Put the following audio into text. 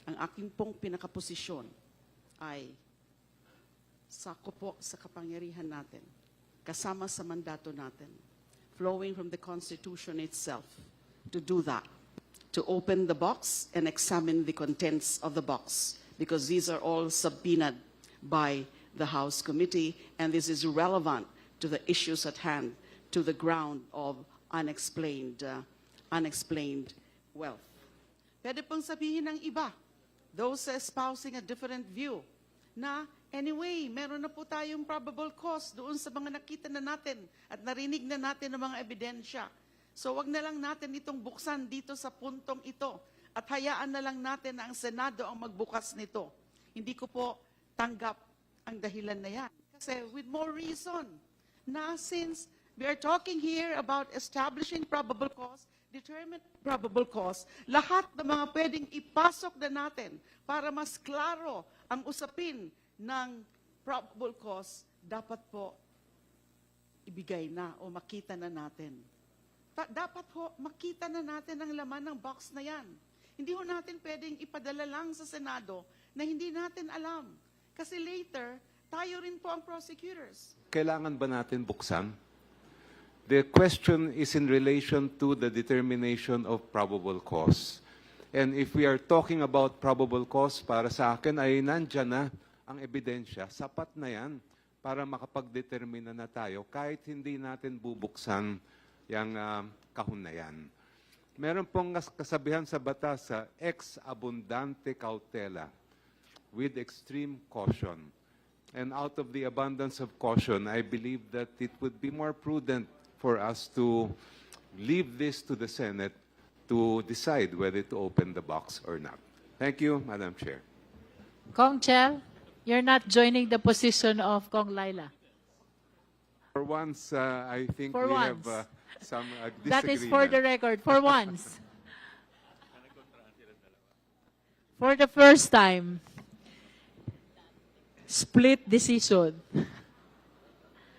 ang aking pong pinakaposisyon ay sako po sa kapangyarihan natin, kasama sa mandato natin, flowing from the Constitution itself, to do that, to open the box and examine the contents of the box, because these are all subpoenaed by the House Committee, and this is relevant to the issues at hand, to the ground of unexplained wealth. Pwede pong sabihin ng iba, those espousing a different view, na anyway, meron na po tayong probable cause doon sa mga nakita na natin at narinig na natin ng mga ebidensya. So wag na lang natin itong buksan dito sa puntong ito at hayaan na lang natin na ang Senado ang magbukas nito. Hindi ko po tanggap ang dahilan na yan. Kasi with more reason, na since we are talking here about establishing probable cause, determined probable cause, lahat ng mga pwedeng ipasok na natin para mas klaro ang usapin ng probable cause, dapat po ibigay na o makita na natin. Dapat po makita na natin ang laman ng box na yan. Hindi ho natin pwedeng ipadala lang sa Senado na hindi natin alam. Kasi later, tayo rin po ang prosecutors. Kailangan ba natin buksan? The question is in relation to the determination of probable cause. And if we are talking about probable cause, para sa akin ay nandyan na ang ebidensya. Sapat na yan para makapag-determina na tayo kahit hindi natin bubuksan yung kahon na yan. Meron pong kasabihan sa batas sa ex abundante cautela, with extreme caution. And out of the abundance of caution, I believe that it would be more prudent for us to leave this to the Senate to decide whether to open the box or not. Thank you, Madam Chair. Kong Chel, you're not joining the position of Kong Laila. For once, I think For we once. have some disagreement. That is for the record, for once. For the first time, split decision.